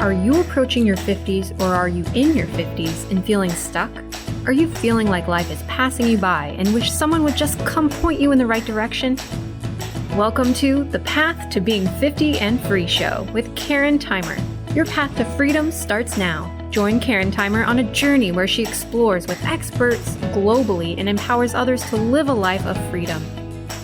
Are you approaching your 50s or are you in your 50s and feeling stuck? Are you feeling like life is passing you by and wish someone would just come point you in the right direction? Welcome to The Path to Being 50 and Free show with Karen Theimer. Your path to freedom starts now. Join Karen Theimer on a journey where she explores with experts globally and empowers others to live a life of freedom.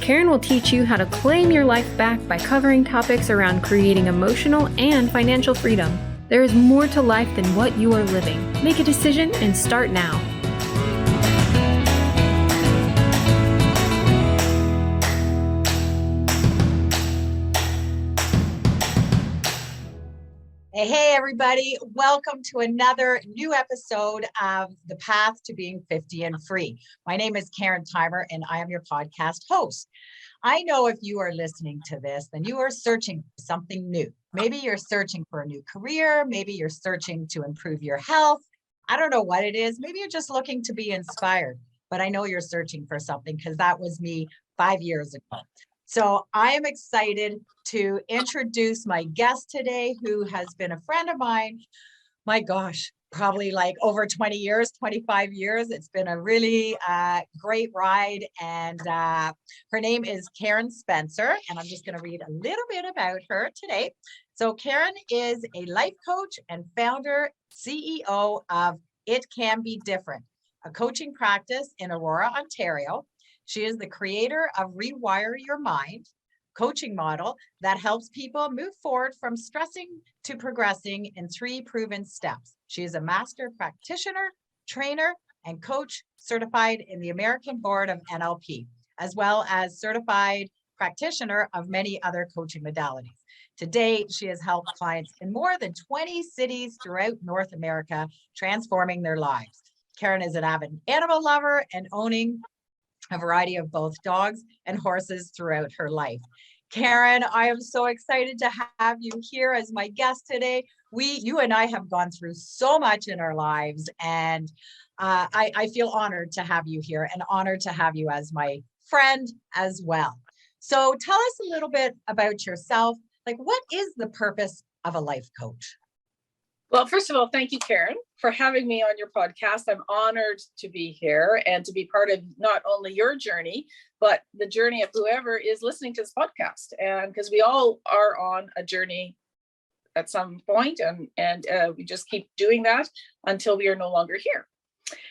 Karen will teach you how to claim your life back by covering topics around creating emotional and financial freedom. There is more to life than what you are living. Make a decision and start now. Hey, everybody. Welcome to another new episode of The Path to Being 50 and Free. My name is Karen Theimer, and I am your podcast host. I know if you are listening to this, then you are searching for something new. Maybe you're searching for a new career. Maybe you're searching to improve your health. I don't know what it is. Maybe you're just looking to be inspired, but I know you're searching for something because that was me 5 years ago. So I am excited to introduce my guest today, who has been a friend of mine. My gosh, probably like over 20 years, 25 years. It's been a really great ride. And her name is Karen Spencer. And I'm just going to read a little bit about her today. So Karen is a life coach and founder, CEO of It Can Be Different, a coaching practice in Aurora, Ontario. She is the creator of Rewire Your Mind coaching model that helps people move forward from stressing to progressing in 3 proven steps. She is a master practitioner, trainer, and coach certified in the American Board of NLP, as well as certified practitioner of many other coaching modalities. To date, she has helped clients in more than 20 cities throughout North America, transforming their lives. Karen is an avid animal lover and owning a variety of both dogs and horses throughout her life. Karen, I am so excited to have you here as my guest today. You and I have gone through so much in our lives, and I feel honored to have you here and honored to have you as my friend as well. So tell us a little bit about yourself. Like, what is the purpose of a life coach? Well, first of all, thank you, Karen, for having me on your podcast. I'm honored to be here and to be part of not only your journey, but the journey of whoever is listening to this podcast. And because we all are on a journey at some point, and we just keep doing that until we are no longer here.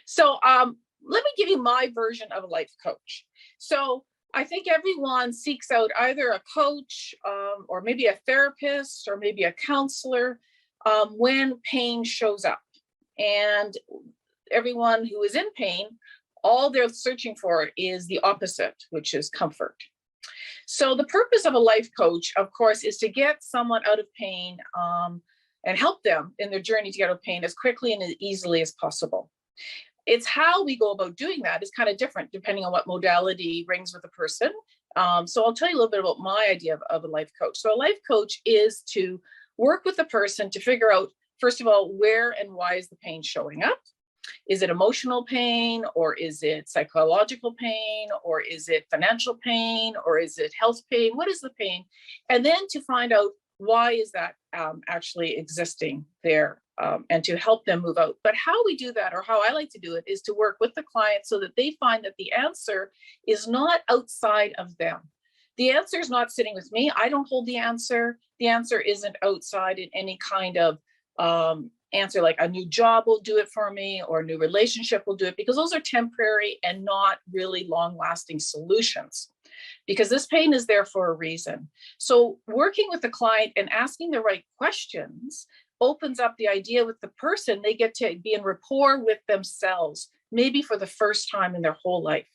So let me give you my version of a life coach. So I think everyone seeks out either a coach or maybe a therapist or maybe a counselor when pain shows up. And everyone who is in pain, all they're searching for is the opposite, which is comfort. So the purpose of a life coach, of course, is to get someone out of pain and help them in their journey to get out of pain as quickly and as easily as possible. It's how we go about doing that is kind of different depending on what modality rings with the person. So I'll tell you a little bit about my idea of a life coach. So a life coach is to work with the person to figure out, first of all, where and why is the pain showing up? Is it emotional pain, or is it psychological pain, or is it financial pain, or is it health pain? What is the pain? And then to find out why is that actually existing there, and to help them move out. But how we do that, or how I like to do it, is to work with the client so that they find that the answer is not outside of them. The answer is not sitting with me. I don't hold the answer. The answer isn't outside in any kind of answer, like a new job will do it for me or a new relationship will do it, because those are temporary and not really long-lasting solutions, because this pain is there for a reason. So working with the client and asking the right questions opens up the idea with the person. They get to be in rapport with themselves, maybe for the first time in their whole life.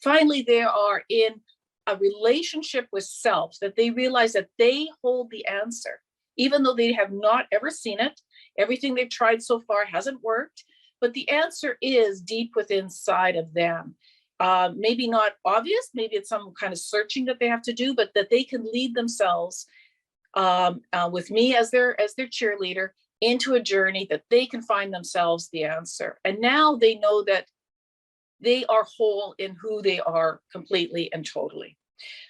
Finally, they are in a relationship with self, that they realize that they hold the answer, even though they have not ever seen it. Everything they've tried so far hasn't worked, but the answer is deep within inside of them. Maybe not obvious, maybe it's some kind of searching that they have to do, but that they can lead themselves with me as their cheerleader into a journey that they can find themselves the answer. And now they know that they are whole in who they are completely and totally.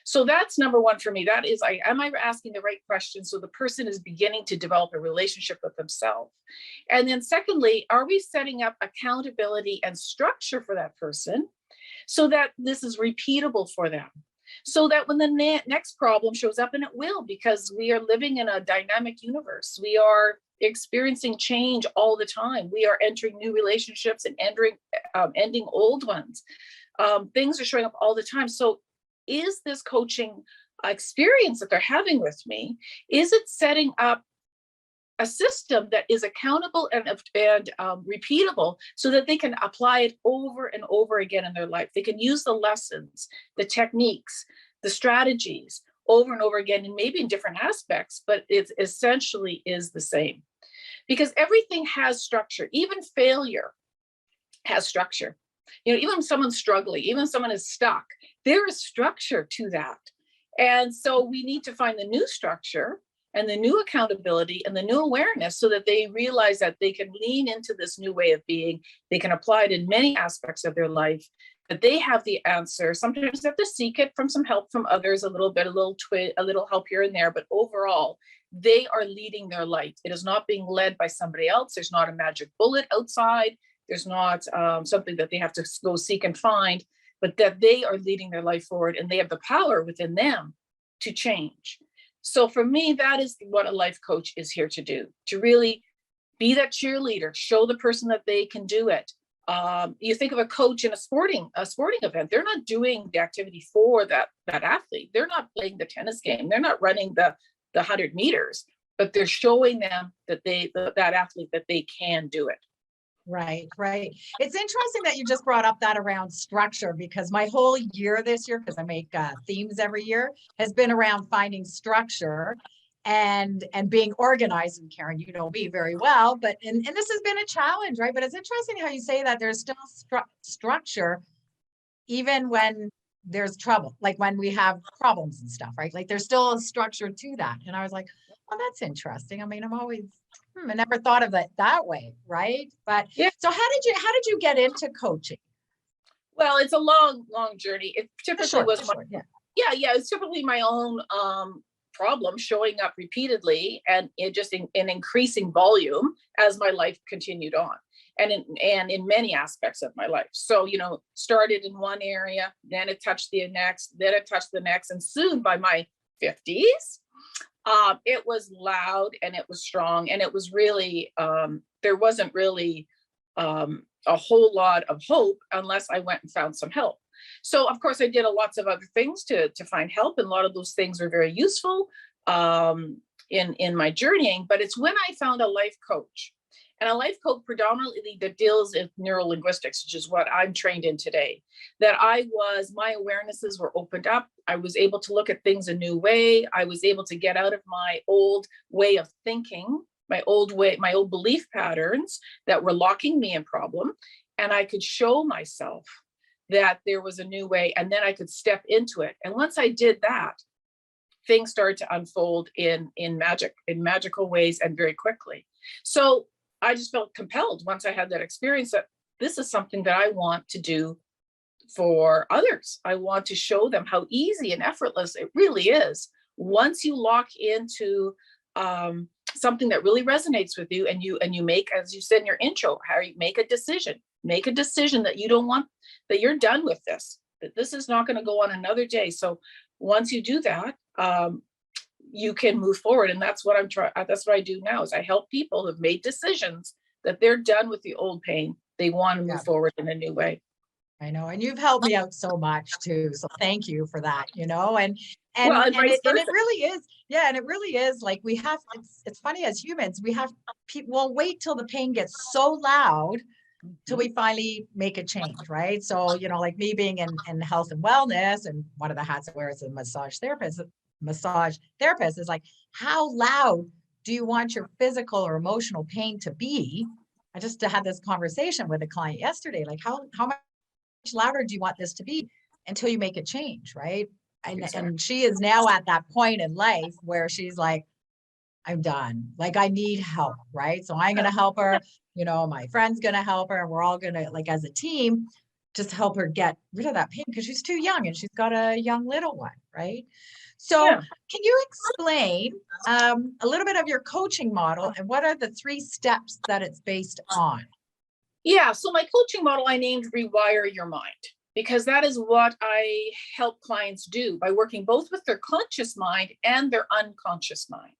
So that's number one for me. That is, am I asking the right questions so the person is beginning to develop a relationship with themselves? And then secondly, are we setting up accountability and structure for that person so that this is repeatable for them? So that when the next problem shows up, and it will, because we are living in a dynamic universe, we are experiencing change all the time. We are entering new relationships and ending old ones. Things are showing up all the time. So is this coaching experience that they're having with me, is it setting up a system that is accountable and repeatable so that they can apply it over and over again in their life? They can use the lessons, the techniques, the strategies over and over again, and maybe in different aspects, but it essentially is the same. Because everything has structure. Even failure has structure. Even when someone's struggling, even if someone is stuck, there is structure to that. And so we need to find the new structure and the new accountability and the new awareness so that they realize that they can lean into this new way of being. They can apply it in many aspects of their life, that they have the answer. Sometimes they have to seek it from some help from others, a little help here and there, but overall, they are leading their life. It is not being led by somebody else. There's not a magic bullet outside. There's not something that they have to go seek and find, but that they are leading their life forward and they have the power within them to change. So for me, that is what a life coach is here to do, to really be that cheerleader, show the person that they can do it. You think of a coach in a sporting event, they're not doing the activity for that athlete. They're not playing the tennis game. They're not running the 100 meters, but they're showing them that that athlete, that they can do it. Right. It's interesting that you just brought up that around structure, because my whole year this year, because I make themes every year, has been around finding structure and being organized. And Karen, you know me very well, but and this has been a challenge, right? But it's interesting how you say that there's still structure even when there's trouble, like when we have problems and stuff, right? Like there's still a structure to that. And I was like, well, that's interesting. I mean, I'm always I never thought of it that way, right? But yeah. So how did you get into coaching? Well, it's a long journey. It typically it's typically my own problem showing up repeatedly and it just in increasing volume as my life continued on, and in many aspects of my life. So started in one area, then it touched the next, then it touched the next, and soon by my 50s. It was loud and it was strong, and it was really, there wasn't really a whole lot of hope unless I went and found some help. So of course I did lots of other things to find help, and a lot of those things are very useful in my journeying. But it's when I found a life coach, and a life coach predominantly that deals with neurolinguistics, which is what I'm trained in today, that my awarenesses were opened up. I was able to look at things a new way. I was able to get out of my old way of thinking, my old belief patterns that were locking me in problem. And I could show myself that there was a new way, and then I could step into it. And once I did that, things started to unfold in magical ways and very quickly. So I just felt compelled once I had that experience that this is something that I want to do for others. I want to show them how easy and effortless it really is once you lock into something that really resonates with you, and you make, as you said in your intro, how you make a decision that you don't want, that you're done with this, that this is not going to go on another day. So once you do that, you can move forward. And that's what that's what I do now, is I help people who've made decisions that they're done with the old pain. They want to move forward in a new way. I know. And you've helped me out so much too. So thank you for that, and it really is. Yeah. And it really is like it's funny, as humans, we have people wait till the pain gets so loud till we finally make a change. Right. So, like me being in health and wellness, and one of the hats I wear as a massage therapist is like, how loud do you want your physical or emotional pain to be? I just had this conversation with a client yesterday, like how much louder do you want this to be until you make a change, right? And she is now at that point in life where she's like, I'm done. Like, I need help, right? So I'm going to help her, my friend's going to help her, and we're all going to, like, as a team, just help her get rid of that pain because she's too young and she's got a young little one, right? So Yeah. can you explain a little bit of your coaching model and what are the 3 steps that it's based on? Yeah. So my coaching model I named Rewire Your Mind, because that is what I help clients do by working both with their conscious mind and their unconscious mind.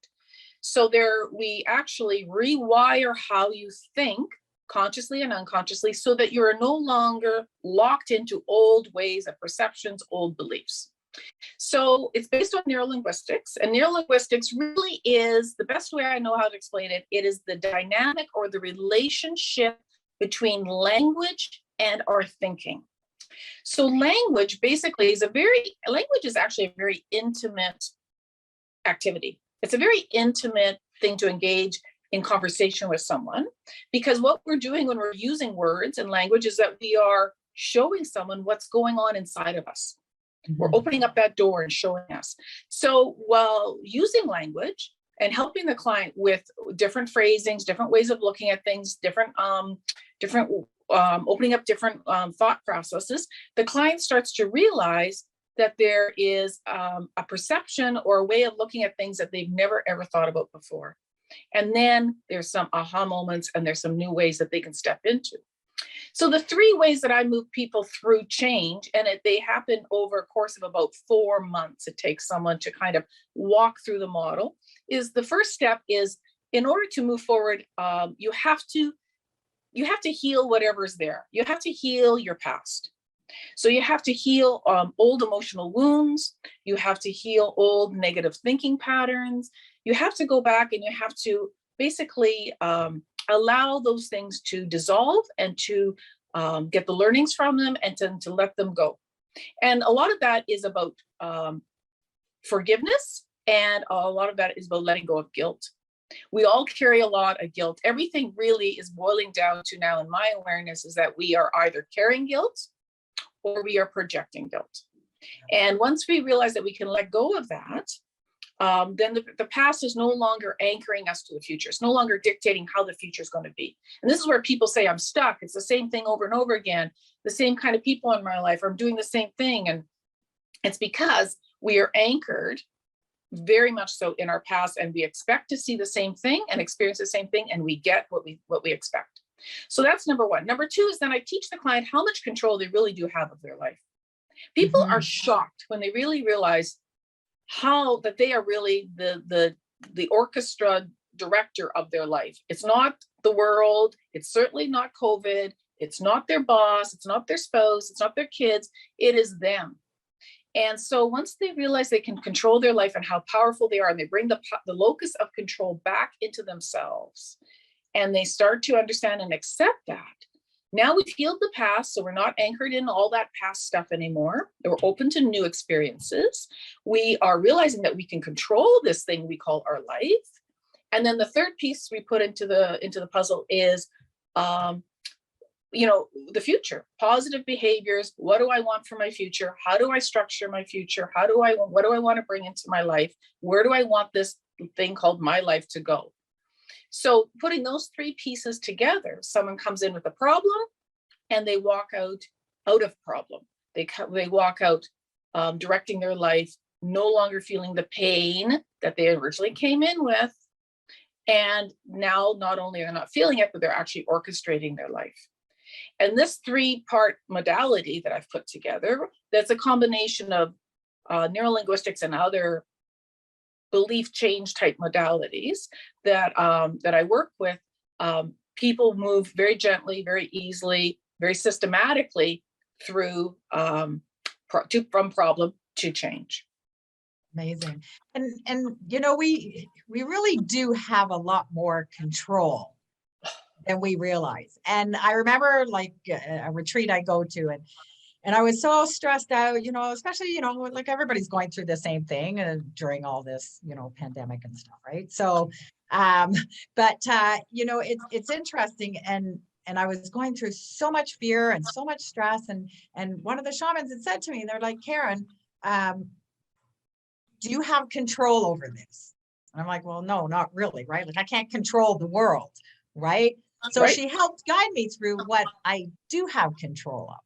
So we actually rewire how you think consciously and unconsciously so that you are no longer locked into old ways of perceptions, old beliefs. So it's based on neurolinguistics, and neurolinguistics really is the best way I know how to explain it. It is the dynamic or the relationship between language and our thinking. So language basically language is actually a very intimate activity. It's a very intimate thing to engage in conversation with someone, because what we're doing when we're using words and language is that we are showing someone what's going on inside of us. We're opening up that door and showing us. So while using language and helping the client with different phrasings, different ways of looking at things, different opening up different thought processes, the client starts to realize that there is a perception or a way of looking at things that they've never ever thought about before. And then there's some aha moments and there's some new ways that they can step into. So the 3 ways that I move people through change, and they happen over a course of about 4 months, it takes someone to kind of walk through the model, is the first step is, in order to move forward, you have to heal whatever's there. You have to heal your past. So you have to heal old emotional wounds. You have to heal old negative thinking patterns. You have to go back and you have to basically allow those things to dissolve and to get the learnings from them and to let them go. And a lot of that is about forgiveness, and a lot of that is about letting go of guilt. We all carry a lot of guilt. Everything really is boiling down to now, in my awareness, is that we are either carrying guilt or we are projecting guilt. And once we realize that we can let go of that, then the past is no longer anchoring us to the future. It's no longer dictating how the future is going to be. And this is where people say, I'm stuck. It's the same thing over and over again. The same kind of people in my life, or I'm doing the same thing. And it's because we are anchored very much so in our past, and we expect to see the same thing and experience the same thing, and we get what we expect. So that's number 1. Number 2 is then I teach the client how much control they really do have of their life. People are shocked when they really realize how that they are really the orchestra director of their life. It's not the world. It's certainly not COVID. It's not their boss. It's not their spouse. It's not their kids. It is them. And so once they realize they can control their life and how powerful they are, and they bring the locus of control back into themselves, and they start to understand and accept that, now we've healed the past, so we're not anchored in all that past stuff anymore. We're open to new experiences. We are realizing that we can control this thing we call our life. And then the third piece we put into the puzzle is, the future, positive behaviors. What do I want for my future? How do I structure my future? What do I want to bring into my life? Where do I want this thing called my life to go? So putting those 3 pieces together, someone comes in with a problem and they walk out of problem. They walk out directing their life, no longer feeling the pain that they originally came in with. And now not only are they not feeling it, but they're actually orchestrating their life. And this 3-part modality that I've put together, that's a combination of neurolinguistics and other belief change type modalities that I work with. People move very gently, very easily, very systematically through from problem to change. Amazing. And we really do have a lot more control than we realize. And I remember like a retreat I go to, and I was so stressed out, especially, like everybody's going through the same thing during all this, pandemic and stuff, right? So, it's interesting. And I was going through so much fear and so much stress. And one of the shamans had said to me, they're like, Karen, do you have control over this? And I'm like, well, no, not really, right? Like I can't control the world, right? So Right. She helped guide me through what I do have control of.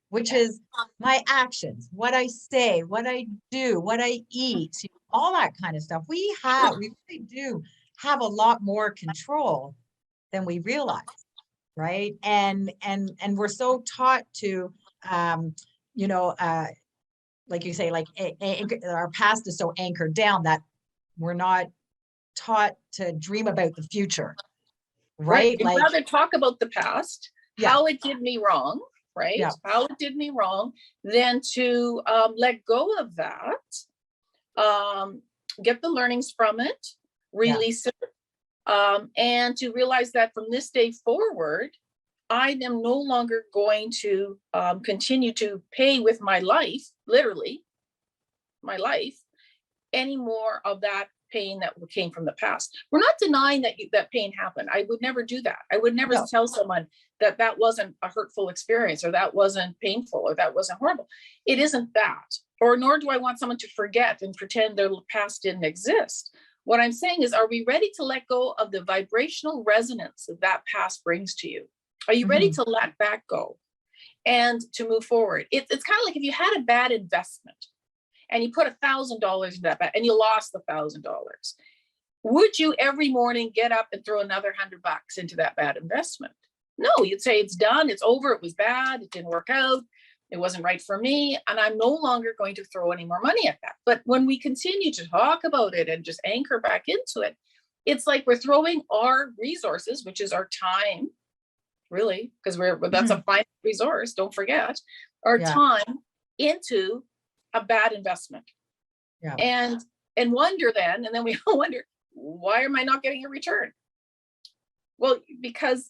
which is my actions, what I say, what I do, what I eat, all that kind of stuff. We really do have a lot more control than we realize, right? And we're so taught to, you know, like you say, like our past is so anchored down that we're not taught to dream about the future, right? We'd Like, rather talk about the past, yeah, how it did me wrong, right? yeah, How it did me wrong, than to let go of that, get the learnings from it, yeah, release it, and to realize that from this day forward, I am no longer going to continue to pay with my life, literally, my life, any more of that pain that came from the past. We're not denying that that pain happened. I would never do that. I would never no, tell someone that that wasn't a hurtful experience, or that wasn't painful, or that wasn't horrible. It isn't that. Or nor do I want someone to forget and pretend their past didn't exist. What I'm saying is, are we ready to let go of the vibrational resonance that past brings to you? Are you ready to let that go and to move forward? It's kind of like if you had a bad investment and you put $1,000 in that bet and you lost $1,000. Would you every morning get up and throw another $100 into that bad investment? No, you'd say it's done, it's over, it was bad, it didn't work out, it wasn't right for me, and I'm no longer going to throw any more money at that. But when we continue to talk about it and just anchor back into it, it's like we're throwing our resources, which is our time, really, because that's a finite resource, don't forget, our time into a bad investment. yeah, And wonder then, and then we all wonder, why am I not getting a return? Well, because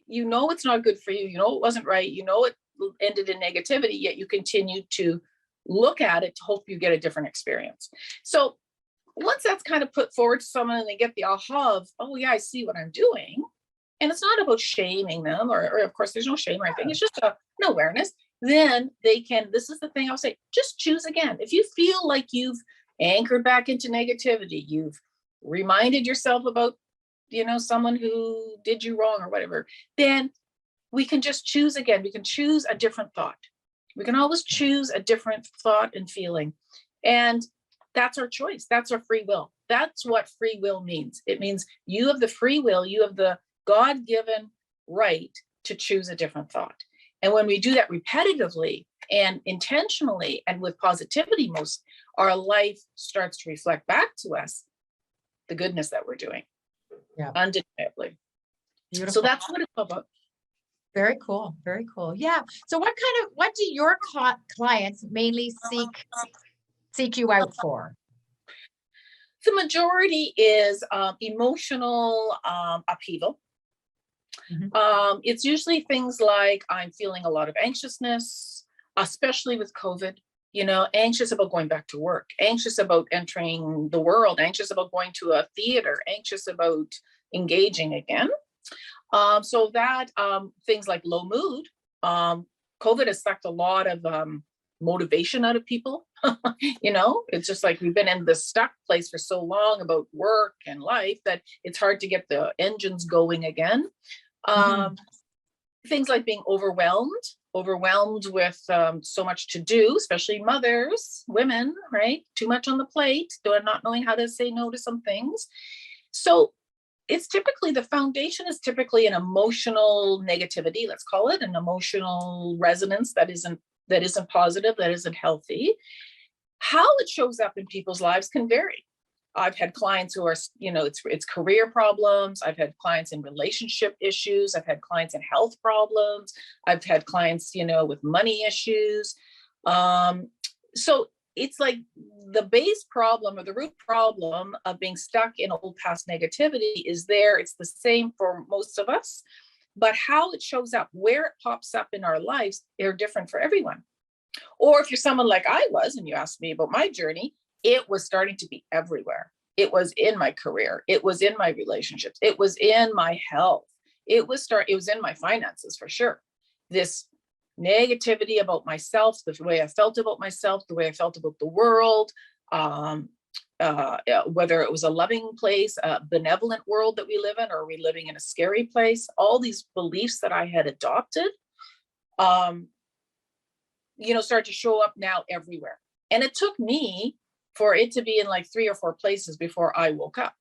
you know it's not good for you, you know it wasn't right, you know it ended in negativity, yet you continue to look at it to hope you get a different experience. So once that's kind of put forward to someone and they get the aha of, oh yeah, I see what I'm doing. And it's not about shaming them, or of course there's no shame or anything, it's just an awareness. Then they can, this is the thing I'll say, just choose again. If you feel like you've anchored back into negativity, you've reminded yourself about, someone who did you wrong or whatever, then we can just choose again. We can choose a different thought. We can always choose a different thought and feeling. And that's our choice. That's our free will. That's what free will means. It means you have the free will, you have the God-given right to choose a different thought. And when we do that repetitively and intentionally and with positivity, our life starts to reflect back to us the goodness that we're doing. Yeah. Undeniably. Beautiful. So that's what it's about. Very cool. Very cool. Yeah. So what do your clients mainly seek you out for? The majority is emotional upheaval. It's usually things like I'm feeling a lot of anxiousness, especially with COVID, anxious about going back to work, anxious about entering the world, anxious about going to a theater, anxious about engaging again. So that things like low mood, COVID has sucked a lot of motivation out of people. It's just like we've been in this stuck place for so long about work and life that it's hard to get the engines going again. Things like being overwhelmed with so much to do, especially mothers, women, right? Too much on the plate, not knowing how to say no to some things. So it's typically, the foundation is typically an emotional negativity, let's call it, an emotional resonance that isn't positive, that isn't healthy. How it shows up in people's lives can vary. I've had clients who are, it's career problems. I've had clients in relationship issues. I've had clients in health problems. I've had clients, with money issues. So it's like the base problem or the root problem of being stuck in old past negativity is there. It's the same for most of us, but how it shows up, where it pops up in our lives, are different for everyone. Or if you're someone like I was, and you asked me about my journey, it was starting to be everywhere. It was in my career. It was in my relationships. It was in my health. It was in my finances for sure. This negativity about myself, the way I felt about myself, the way I felt about the world, whether it was a loving place, a benevolent world that we live in, or are we living in a scary place? All these beliefs that I had adopted, start to show up now everywhere. And it took me for it to be in like 3 or 4 places before I woke up.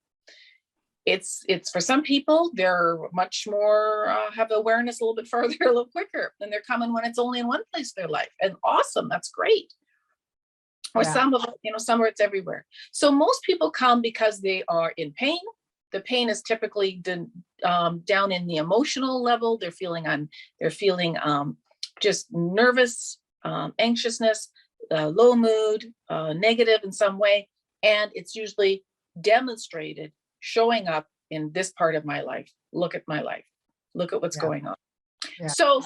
It's for some people, they're much more, have awareness a little bit further, a little quicker, and they're coming when it's only in one place in their life. And awesome, that's great. Or some of it, somewhere it's everywhere. So most people come because they are in pain. The pain is typically down in the emotional level. They're feeling just nervous, anxiousness, low mood, negative in some way. And it's usually demonstrated showing up in this part of my life. Look at my life. Look at what's going on. Yeah. So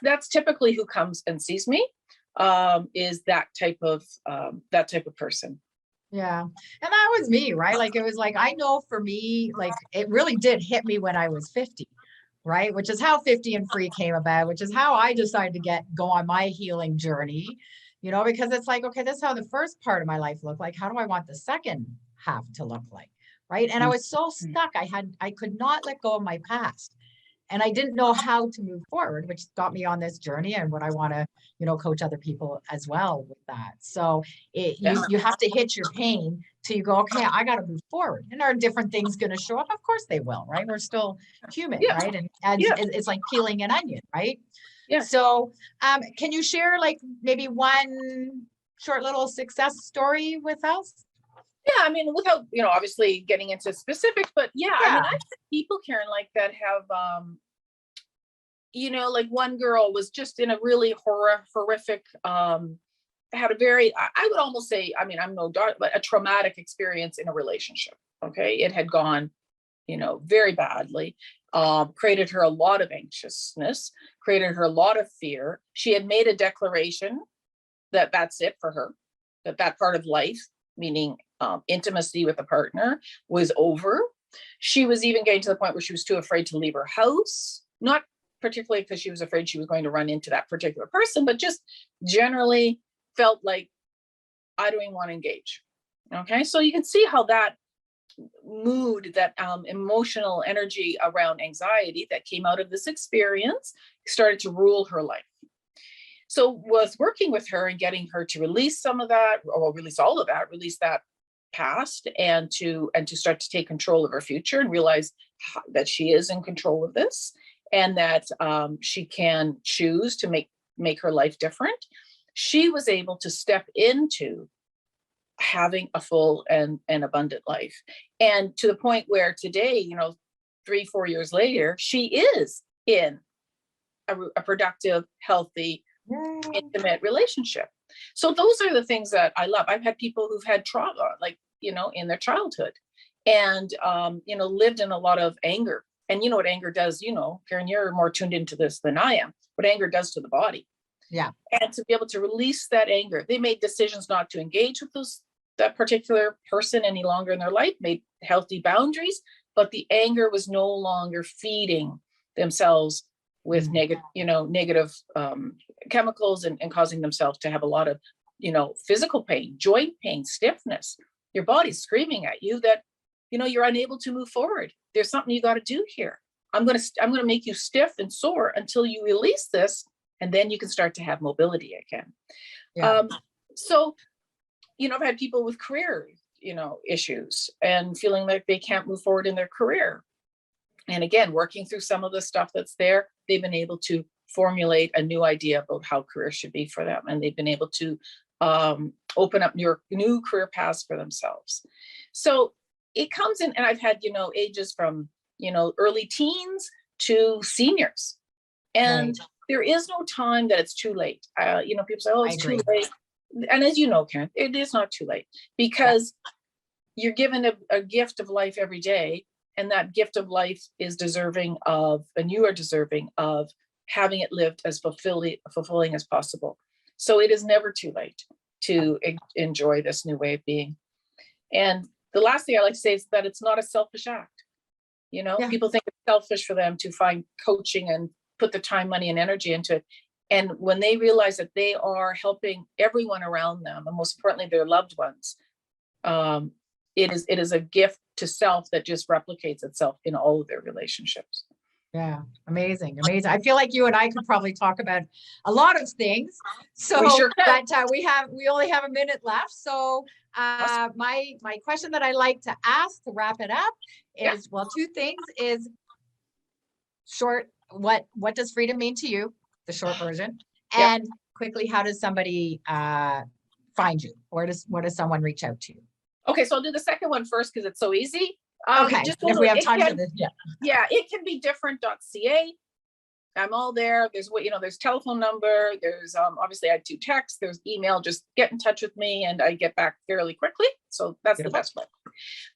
that's typically who comes and sees me, is that type of person. Yeah. And that was me, right? Like, it was like, I know for me, like, it really did hit me when I was 50, right? Which is how 50 and Free came about, which is how I decided to go on my healing journey, because it's like, okay, this is how the first part of my life looked like. How do I want the second half to look like? Right. And I was so stuck. I could not let go of my past. And I didn't know how to move forward, which got me on this journey and what I want to, coach other people as well with that. So you have to hit your pain till you go, okay, I got to move forward. And are different things going to show up? Of course they will, right? We're still human, right? And it's like peeling an onion, right? Yeah. So can you share like maybe one short little success story with us? Yeah, I mean, without, obviously getting into specifics, but I mean, I've had people, Karen, like that have, like one girl was just in a really horrific, had a very, I would almost say, I mean, I'm no doctor, but a traumatic experience in a relationship. Okay. It had gone, very badly, created her a lot of anxiousness, created her a lot of fear. She had made a declaration that that's it for her, that part of life, meaning intimacy with a partner, was over. She was even getting to the point where she was too afraid to leave her house, not particularly because she was afraid she was going to run into that particular person, but just generally felt like, I don't even want to engage. Okay. So you can see how that mood, that emotional energy around anxiety that came out of this experience started to rule her life. So was working with her and getting her to release some of that, or release all of that, release that past, and to start to take control of her future and realize that she is in control of this, and that she can choose to make her life different. She was able to step into having a full and abundant life. And to the point where today, 3-4 years later, she is in a productive, healthy, intimate relationship. So those are the things that I love. I've had people who've had trauma, like, in their childhood, and, lived in a lot of anger. And you know what anger does, Karen, you're more tuned into this than I am, what anger does to the body. Yeah. And to be able to release that anger, they made decisions not to engage with that particular person any longer in their life, made healthy boundaries, but the anger was no longer feeding themselves with negative chemicals and causing themselves to have a lot of, physical pain, joint pain, stiffness. Your body's screaming at you that, you're unable to move forward. There's something you got to do here. I'm going to make you stiff and sore until you release this, and then you can start to have mobility again. Yeah. So, I've had people with career, issues and feeling like they can't move forward in their career. And again, working through some of the stuff that's there, they've been able to formulate a new idea about how career should be for them. And they've been able to open up new career paths for themselves. So it comes in, and I've had, ages from, early teens to seniors. And there is no time that it's too late. People say, oh, it's too late. And as you know, Karen, it is not too late, because you're given a gift of life every day. And that gift of life is deserving of, and you are deserving of, having it lived as fulfilling as possible. So it is never too late to enjoy this new way of being. And the last thing I like to say is that it's not a selfish act. People think it's selfish for them to find coaching and put the time, money, and energy into it. And when they realize that they are helping everyone around them, and most importantly, their loved ones, it is a gift to self that just replicates itself in all of their relationships. Yeah, amazing, amazing. I feel like you and I could probably talk about a lot of things. So, We sure can. but we only have a minute left. So, my question that I like to ask to wrap it up is, well, two things is short. What does freedom mean to you? The short version, Yeah. and quickly, how does somebody find you? What does someone reach out to you? Okay, so I'll do the second one first because it's so easy. Okay, Just if we have time for this, yeah, it can be different.ca. I'm all there. There's telephone number. There's obviously I do text. There's email. Just get in touch with me, and I get back fairly quickly. So that's Beautiful. the best way.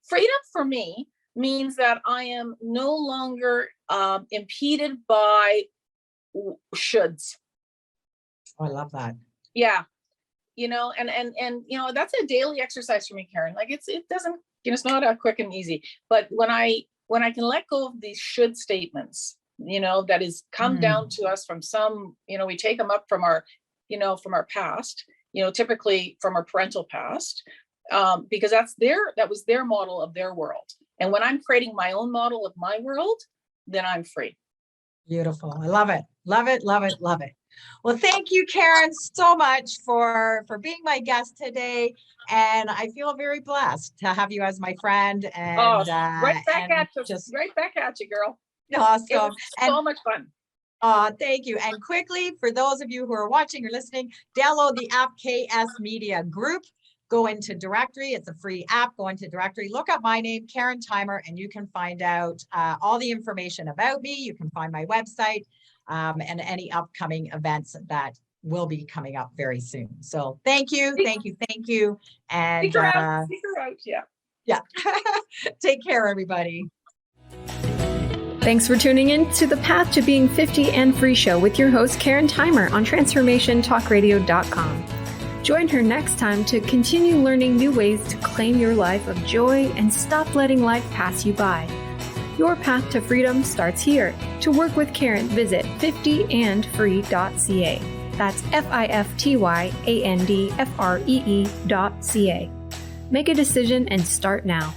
Freedom for me means that I am no longer impeded by shoulds. Oh, I love that. Yeah, and that's a daily exercise for me, Karen. Like it doesn't, it's not a quick and easy, but when I can let go of these should statements, that is come down to us from some, we take them up from our past, typically from our parental past, because that was their model of their world. And when I'm creating my own model of my world, then I'm free. Beautiful. I love it. Love it. Love it. Love it. Well, thank you, Karen, so much for being my guest today. And I feel very blessed to have you as my friend. And right back at you, girl. Awesome. It was so much fun. Thank you. And quickly, for those of you who are watching or listening, download the app KS Media Group. Go into directory. It's a free app. Go into directory. Look up my name, Karen Theimer, and you can find out all the information about me. You can find my website and any upcoming events that will be coming up very soon. So thank you. Thank you. Thank you. And stick around. Yeah. Yeah. Take care, everybody. Thanks for tuning in to the Path to Being 50 and Free show with your host, Karen Theimer on transformationtalkradio.com. Join her next time to continue learning new ways to claim your life of joy and stop letting life pass you by. Your path to freedom starts here. To work with Karen, visit 50andfree.ca. That's FIFTYANDFREE.ca. Make a decision and start now.